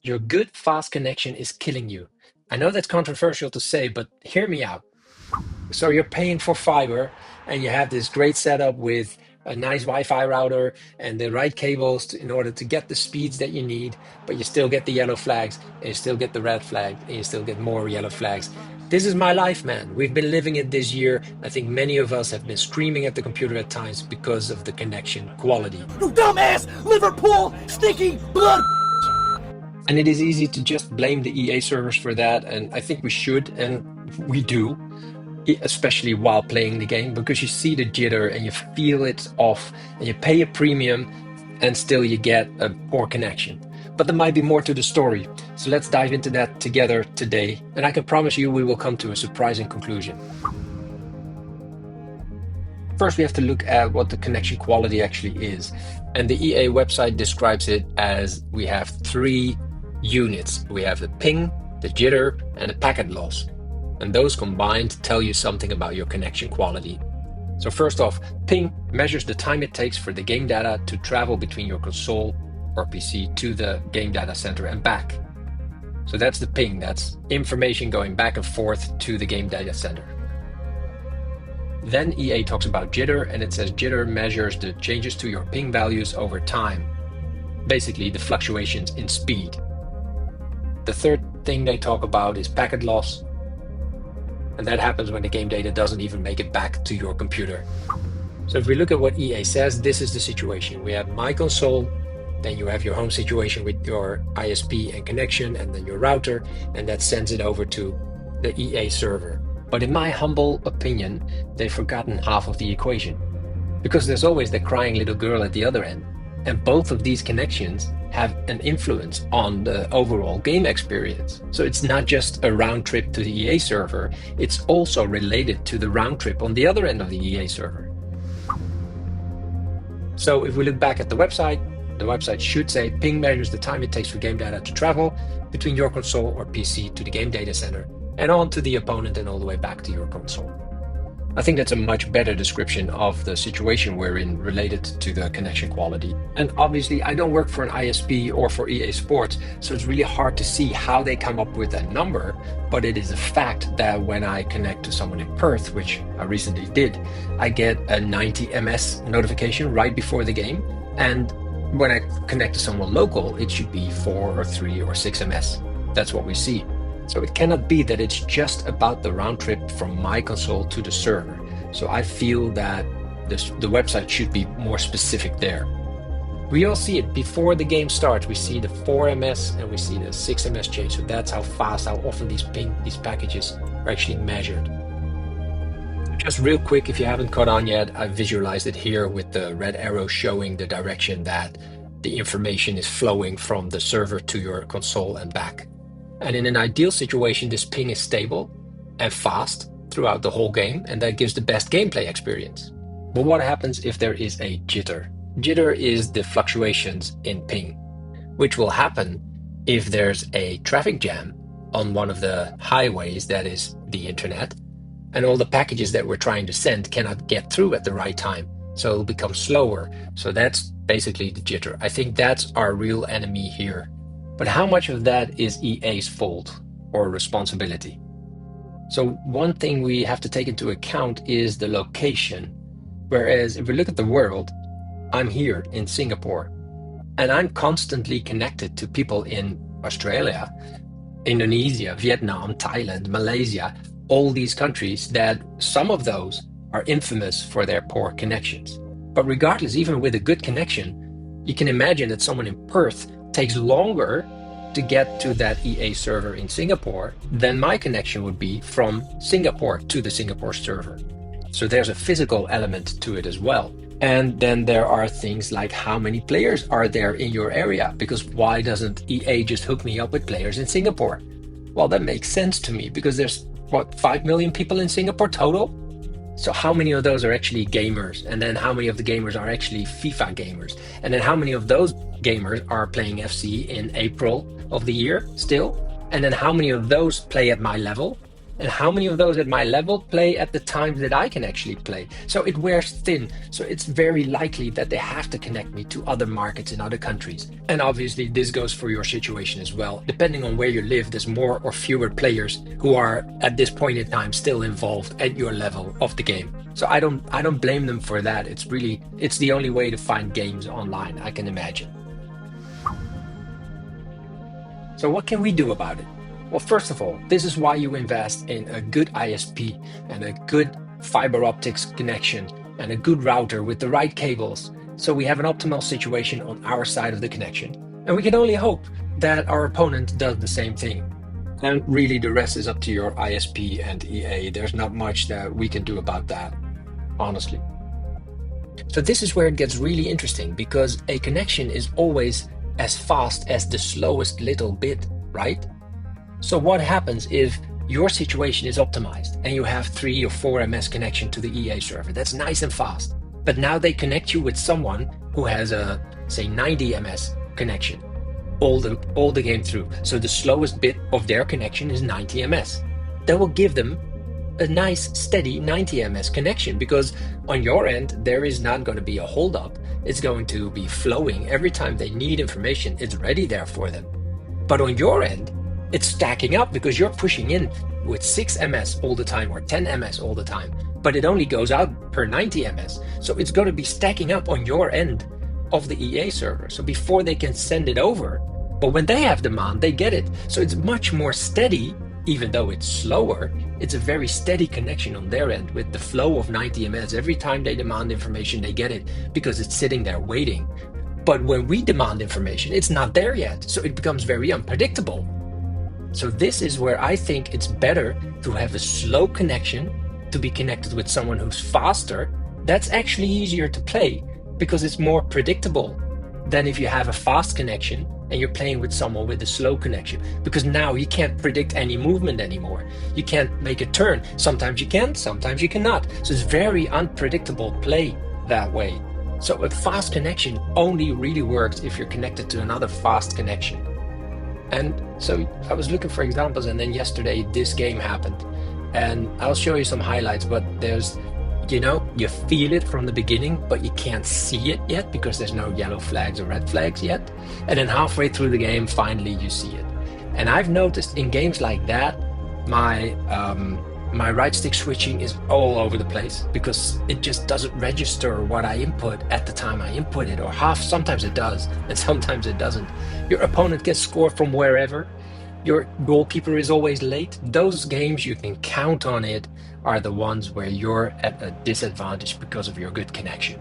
Your good, fast connection is killing you. I know that's controversial to say, but hear me out. So you're paying for fiber and you have this great setup with a nice Wi-Fi router and the right cables in order to get the speeds that you need, but you still get the yellow flags and you still get the red flag and you still get more yellow flags. This is my life, man. We've been living it this year. I think many of us have been screaming at the computer at times because of the connection quality. You dumbass Liverpool stinky blood. And it is easy to just blame the EA servers for that, and I think we should, and we do, especially while playing the game, because you see the jitter and you feel it's off, and you pay a premium, and still you get a poor connection. But there might be more to the story, so let's dive into that together today, and I can promise you we will come to a surprising conclusion. First, we have to look at what the connection quality actually is, and the EA website describes it as we have three units. We have the ping, the jitter, and the packet loss. And those combined tell you something about your connection quality. So first off, ping measures the time it takes for the game data to travel between your console or PC to the game data center and back. So that's the ping, that's information going back and forth to the game data center. Then EA talks about jitter, and it says jitter measures the changes to your ping values over time. Basically, the fluctuations in speed. The third thing they talk about is packet loss, and that happens when the game data doesn't even make it back to your computer. So if we look at what EA says, this is the situation. We have my console, then you have your home situation with your ISP and connection, and then your router, and that sends it over to the EA server. But in my humble opinion, they've forgotten half of the equation, because there's always the crying little girl at the other end. And both of these connections have an influence on the overall game experience. So it's not just a round trip to the EA server, it's also related to the round trip on the other end of the EA server. So if we look back at the website should say ping measures the time it takes for game data to travel between your console or PC to the game data center and on to the opponent and all the way back to your console. I think that's a much better description of the situation we're in related to the connection quality. And obviously, I don't work for an ISP or for EA Sports, so it's really hard to see how they come up with that number. But it is a fact that when I connect to someone in Perth, which I recently did, I get a 90 ms notification right before the game. And when I connect to someone local, it should be 4 or 3 or 6 ms. That's what we see. So it cannot be that it's just about the round trip from my console to the server. So I feel that the website should be more specific there. We all see it before the game starts. We see the 4 ms and we see the 6 ms change. So that's how fast, how often these packages are actually measured. Just real quick, if you haven't caught on yet, I've visualized it here with the red arrow showing the direction that the information is flowing from the server to your console and back. And in an ideal situation, this ping is stable and fast throughout the whole game, and that gives the best gameplay experience. But what happens if there is a jitter? Jitter is the fluctuations in ping, which will happen if there's a traffic jam on one of the highways, that is the internet, and all the packages that we're trying to send cannot get through at the right time. So it'll become slower. So that's basically the jitter. I think that's our real enemy here. But how much of that is EA's fault or responsibility? So one thing we have to take into account is the location. Whereas if we look at the world, I'm here in Singapore, and I'm constantly connected to people in Australia, Indonesia, Vietnam, Thailand, Malaysia, all these countries that some of those are infamous for their poor connections. But regardless, even with a good connection, you can imagine that someone in Perth takes longer to get to that EA server in Singapore than my connection would be from Singapore to the Singapore server. So there's a physical element to it as well. And then there are things like how many players are there in your area? Because why doesn't EA just hook me up with players in Singapore? Well, that makes sense to me because there's, 5 million people in Singapore total? So how many of those are actually gamers? And then how many of the gamers are actually FIFA gamers? And then how many of those gamers are playing FC in April of the year still? And then how many of those play at my level? And how many of those at my level play at the times that I can actually play? So it wears thin. So it's very likely that they have to connect me to other markets in other countries. And obviously this goes for your situation as well. Depending on where you live, there's more or fewer players who are at this point in time still involved at your level of the game. So I don't blame them for that. It's the only way to find games online, I can imagine. So what can we do about it? Well, first of all, this is why you invest in a good ISP and a good fiber optics connection and a good router with the right cables. So we have an optimal situation on our side of the connection. And we can only hope that our opponent does the same thing. And really the rest is up to your ISP and EA. There's not much that we can do about that, honestly. So this is where it gets really interesting, because a connection is always as fast as the slowest little bit, right? So what happens if your situation is optimized and you have 3 or 4 ms connection to the EA server? That's nice and fast. But now they connect you with someone who has a, say, 90 ms connection all the game through. So the slowest bit of their connection is 90 ms. That will give them a nice steady 90 ms connection, because on your end there is not going to be a hold up. It's going to be flowing. Every time they need information, it's ready there for them. But on your end, it's stacking up because you're pushing in with 6 ms all the time or 10 ms all the time, but it only goes out per 90 ms. So it's going to be stacking up on your end of the EA server. So before they can send it over, but when they have demand, they get it. So it's much more steady. Even though it's slower, it's a very steady connection on their end with the flow of 90 ms. Every time they demand information, they get it because it's sitting there waiting. But when we demand information, it's not there yet. So it becomes very unpredictable. So this is where I think it's better to have a slow connection, to be connected with someone who's faster. That's actually easier to play because it's more predictable than if you have a fast connection and you're playing with someone with a slow connection, because now you can't predict any movement anymore. You can't make a turn. Sometimes you can, sometimes you cannot. So it's very unpredictable play that way. So a fast connection only really works if you're connected to another fast connection. And so I was looking for examples, and then yesterday this game happened, and I'll show you some highlights, but there's, you feel it from the beginning, but you can't see it yet because there's no yellow flags or red flags yet. And then halfway through the game, finally you see it. And I've noticed in games like that, my right stick switching is all over the place because it just doesn't register what I input at the time I input it, or sometimes it does and sometimes it doesn't. Your opponent gets scored from wherever. Your goalkeeper is always late. Those games you can count on it are the ones where you're at a disadvantage because of your good connection.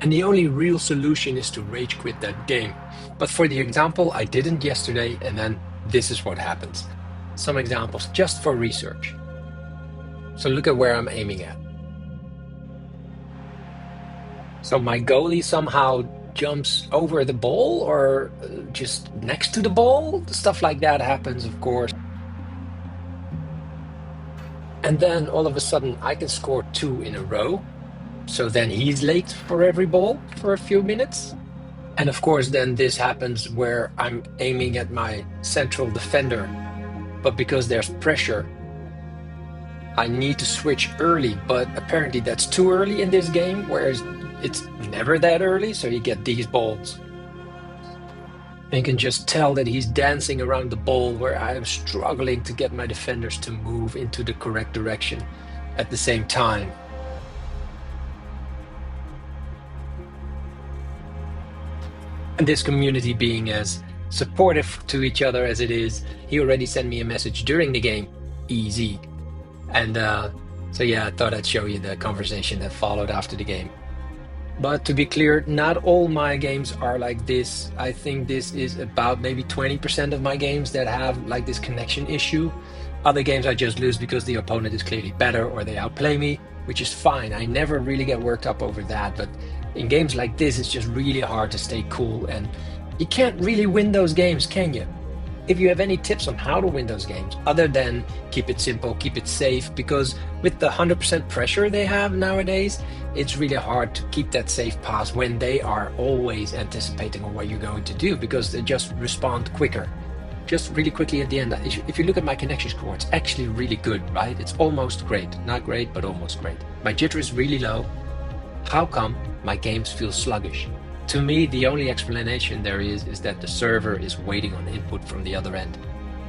And the only real solution is to rage quit that game. But for the example, I didn't yesterday, and then this is what happens. Some examples just for research. So look at where I'm aiming at. So my goalie somehow jumps over the ball or just next to the ball. Stuff like that happens, of course. And then all of a sudden I can score 2 in a row. So then he's late for every ball for a few minutes. And of course then this happens where I'm aiming at my central defender, but because there's pressure, I need to switch early, but apparently that's too early in this game, whereas it's never that early, so you get these balls. And you can just tell that he's dancing around the ball where I am struggling to get my defenders to move into the correct direction at the same time. And this community being as supportive to each other as it is, he already sent me a message during the game, easy. And so yeah, I thought I'd show you the conversation that followed after the game. But to be clear, not all my games are like this. I think this is about maybe 20% of my games that have like this connection issue. Other games I just lose because the opponent is clearly better or they outplay me, which is fine. I never really get worked up over that. But in games like this, it's just really hard to stay cool. And you can't really win those games, can you? If you have any tips on how to win those games, other than keep it simple, keep it safe, because with the 100% pressure they have nowadays, it's really hard to keep that safe pass when they are always anticipating on what you're going to do, because they just respond quicker. just really quickly at the end, if you look at my connection score, it's actually really good, right? It's almost great. Not great, but almost great. My jitter is really low. How come my games feel sluggish? To me, the only explanation there is that the server is waiting on input from the other end,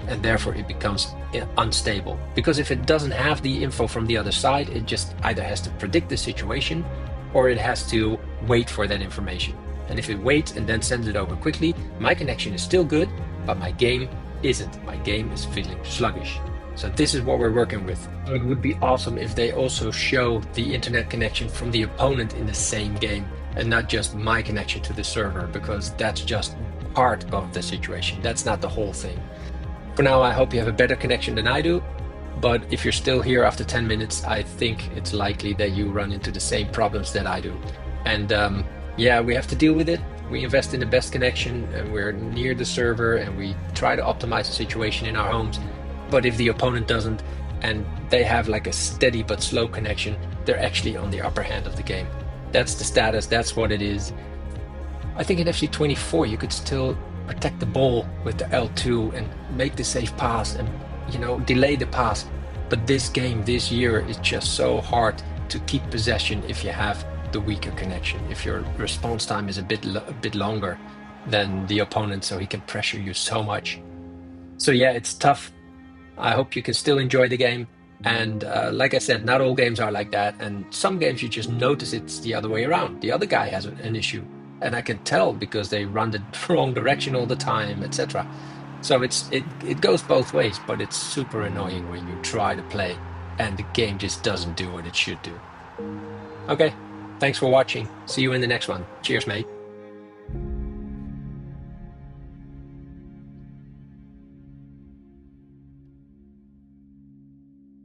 and therefore it becomes unstable. Because if it doesn't have the info from the other side, it just either has to predict the situation or it has to wait for that information. And if it waits and then sends it over quickly, my connection is still good, but my game isn't. My game is feeling sluggish. So this is what we're working with. It would be awesome if they also show the internet connection from the opponent in the same game and not just my connection to the server, because that's just part of the situation. That's not the whole thing. For now, I hope you have a better connection than I do. But if you're still here after 10 minutes, I think it's likely that you run into the same problems that I do. And yeah, we have to deal with it. We invest in the best connection and we're near the server and we try to optimize the situation in our homes. But if the opponent doesn't and they have like a steady but slow connection, they're actually on the upper hand of the game. That's the status, that's what it is. I think in FC24 you could still protect the ball with the L2 and make the safe pass and, you know, delay the pass. But this game, this year, is just so hard to keep possession if you have the weaker connection, if your response time is a bit longer than the opponent, so he can pressure you so much. So yeah, it's tough. I hope you can still enjoy the game. And like I said, not all games are like that. And some games you just notice it's the other way around. The other guy has an issue. And I can tell because they run the wrong direction all the time, etc. So it goes both ways, but it's super annoying when you try to play and the game just doesn't do what it should do. Okay, thanks for watching. See you in the next one. Cheers, mate.